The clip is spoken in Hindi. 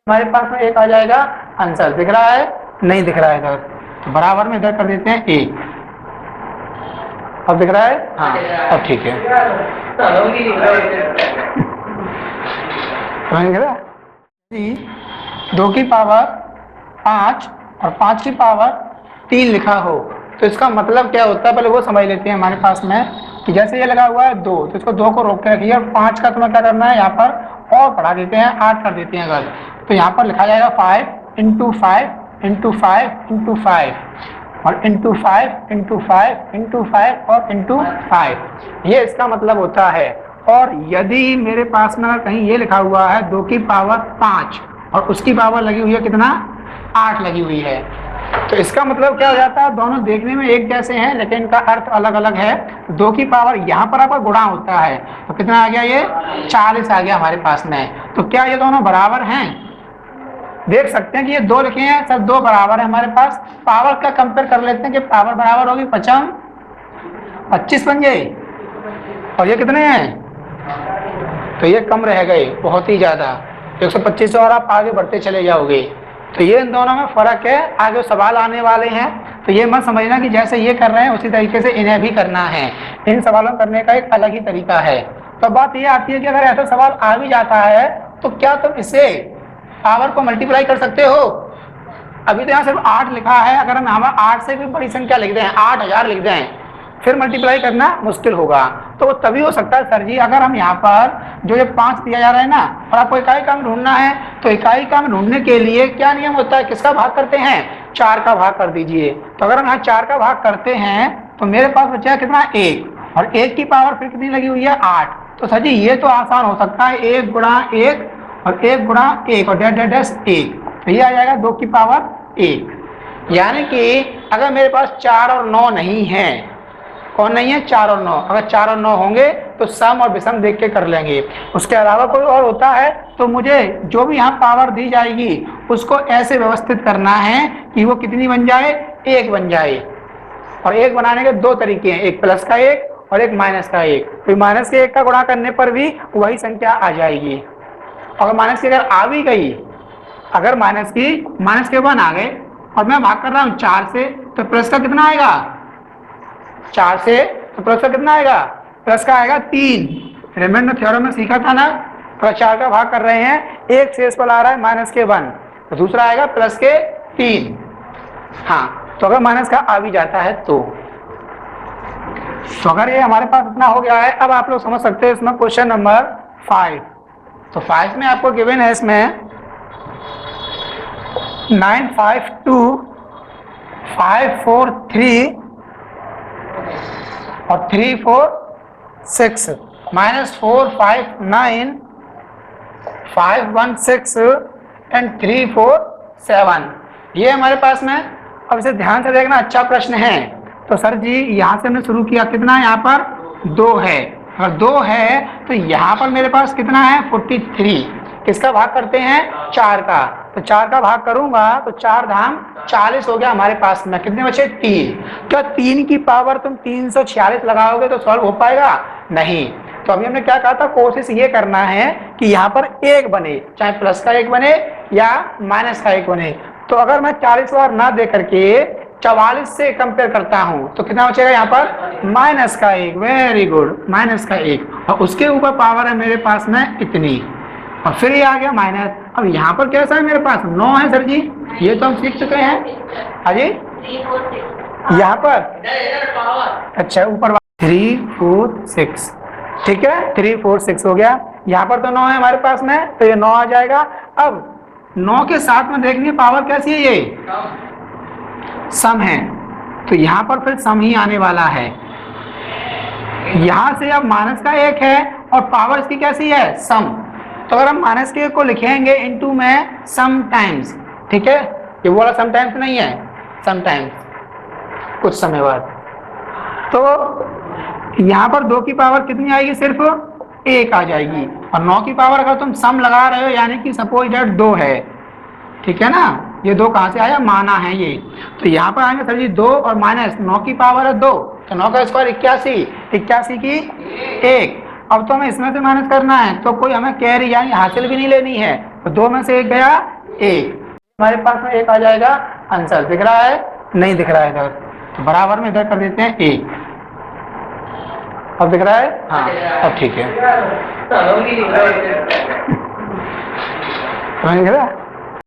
हमारे पास में एक आ जाएगा आंसर। दिख रहा है? नहीं दिख रहा है इधर, तो बराबर में इधर कर देते हैं एक। अब दिख रहा है? हाँ, अब ठीक है। समझ गया? 2 की पावर 5 और 5 की पावर 3 लिखा हो तो इसका मतलब क्या होता है, पहले वो समझ लेते हैं। हमारे पास में कि जैसे ये लगा हुआ है 2, तो इसको 2 को रोक के रखिए और 5 का तुम्हें क्या करना है, यहाँ पर और बढ़ा देते हैं, 8 कर देते हैं अगर, तो यहाँ पर लिखा जाएगा 5 इंटू 5 इंटू 5 इंटू 5 और इंटू 5 इंटू 5 इंटू 5 और इंटू 5। ये इसका मतलब होता है। और यदि मेरे पास में कहीं ये लिखा हुआ है 2 की पावर 5 और उसकी पावर लगी हुई है कितना, 8 लगी हुई है, तो इसका मतलब क्या हो जाता है, दोनों देखने में एक जैसे हैं लेकिन इनका अर्थ अलग अलग है। 2 की पावर यहाँ पर आपका गुणा होता है तो कितना आ गया, ये 40 आ गया हमारे पास में। तो क्या ये दोनों बराबर हैं? देख सकते हैं कि ये 2 लिखे हैं, सर 2 बराबर है हमारे पास। पावर का कंपेयर कर लेते हैं कि पावर बराबर होगी 25 बन गए और ये कितने हैं, तो ये कम रह गए बहुत ही ज्यादा, 125 से और आप आगे बढ़ते चले जाओगे। तो ये इन दोनों में फर्क है। आगे सवाल आने वाले हैं तो ये मत समझना कि जैसे ये कर रहे हैं उसी तरीके से इन्हें भी करना है। इन सवालों करने का एक अलग ही तरीका है। तो बात ये आती है कि अगर ऐसा सवाल आ भी जाता है तो क्या तुम इसे पावर को मल्टीप्लाई कर सकते हो? अभी तो यहाँ सिर्फ 8 लिखा है, अगर हम यहाँ 8 से भी बड़ी संख्या लिख दें, 8000 लिख दें, फिर मल्टीप्लाई करना मुश्किल होगा। तो वो तभी हो सकता है सर जी अगर हम यहाँ पर जो ये 5 दिया जा रहा है ना और आपको इकाई क्रम ढूंढना है, तो इकाई क्रम ढूंढने के लिए क्या नियम होता है, किसका भाग करते हैं, 4 का भाग कर दीजिए। तो अगर हम यहाँ 4 का भाग करते हैं तो मेरे पास बचा कितना, 1, और 1 की पावर फिर कितनी लगी हुई है, 8। तो सर जी ये तो आसान हो सकता है, 1 गुणा 1 और 1 गुणा 1 और डैश 1, तो ये आ जाएगा 2 की पावर 1। यानी कि अगर मेरे पास 4 और 9 नहीं है, कौन नहीं है, 4 और 9, अगर 4 और 9 होंगे तो सम और विषम देख के कर लेंगे। उसके अलावा कोई और होता है तो मुझे जो भी यहाँ पावर दी जाएगी उसको ऐसे व्यवस्थित करना है कि वो कितनी बन जाए, 1 बन जाए। और 1 बनाने के 2 तरीके हैं, एक प्लस का 1 और एक माइनस का 1। तो माइनस के 1 का गुणा करने पर भी वही संख्या आ जाएगी। अगर माइनस की अगर आ भी गई, अगर माइनस के 1 आ गए और मैं भाग कर रहा हूँ 4 से, तो प्लस का कितना आएगा, 4 से तो प्लस का कितना आएगा, प्लस का आएगा 3। रिमाइंडर थ्योरम में सीखा था ना, तो 4 का भाग कर रहे हैं, एक शेष पर आ रहा है माइनस के 1, तो दूसरा आएगा प्लस के 3। हाँ, तो अगर माइनस का आ भी जाता है तो अगर ये हमारे पास इतना हो गया है, अब आप लोग समझ सकते हैं इसमें क्वेश्चन नंबर 5। तो 5 में आपको गिवन है इसमें 952 543 और 346 -459 516 एंड 347, ये हमारे पास में। अब इसे ध्यान से देखना, अच्छा प्रश्न है। तो सर जी यहाँ से हमने शुरू किया, कितना है यहाँ पर 2 है, अगर 2 है तो यहाँ पर मेरे पास कितना है 43। किसका भाग करते हैं, 4 का, तो 4 का भाग करूंगा तो 4 धाम 40 हो गया हमारे पास में। कितने बचे, 3। क्या 3 की पावर तुम 346 लगाओगे तो सॉल्व हो पाएगा, नहीं। तो अभी हमने क्या कहा था, कोशिश ये करना है कि यहाँ पर 1 बने, चाहे प्लस का 1 बने या माइनस का 1 बने। तो अगर मैं 40 बार ना दे करके 44 से कंपेयर करता हूं तो कितना बचेगा यहाँ पर, माइनस का 1। वेरी गुड, माइनस का 1, और उसके ऊपर पावर है मेरे पास में इतनी, और फिर ये आ गया माइनस। अब यहाँ पर कैसा है मेरे पास 9 है सर जी, ये तो हम सीख चुके हैं। हाँ जी, यहाँ पर अच्छा ऊपर 3 4 6, ठीक है, 3 4 6 हो गया। यहाँ पर तो 9 है हमारे पास में, तो ये 9 आ जाएगा। अब 9 के साथ में देखनी पावर कैसी है, ये सम है, तो यहाँ पर फिर सम ही आने वाला है। यहाँ से अब माइनस का 1 है और पावर इसकी कैसी है, सम। तो अगर हम माइनस के 1 को लिखेंगे इनटू में सम टाइम्स, ठीक है, ये वाला सम टाइम्स नहीं है, सम टाइम्स कुछ समय बाद, तो यहाँ पर 2 की पावर कितनी आएगी, सिर्फ 1 आ जाएगी। और 9 की पावर अगर तुम सम लगा रहे हो, यानी कि सपोज दैट 2 है, ठीक है ना, ये 2 कहाँ से आया, माना है ये, तो यहाँ पर आएंगे सर जी 2 और माइनस 9 की पावर है 2, तो 9 का स्क्वायर 81 की 1। अब तो हमें इसमें से माइनस करना है, तो कोई हमें कैरी यानी हासिल भी नहीं लेनी है, तो 2 में से 1 गया 1, हमारे पास में 1 आ जाएगा। आंसर दिख रहा है? नहीं दिख रहा है इधर, तो बराबर में इधर कर देते हैं 1। अब दिख रहा है? हाँ, अब ठीक है। समझ गया?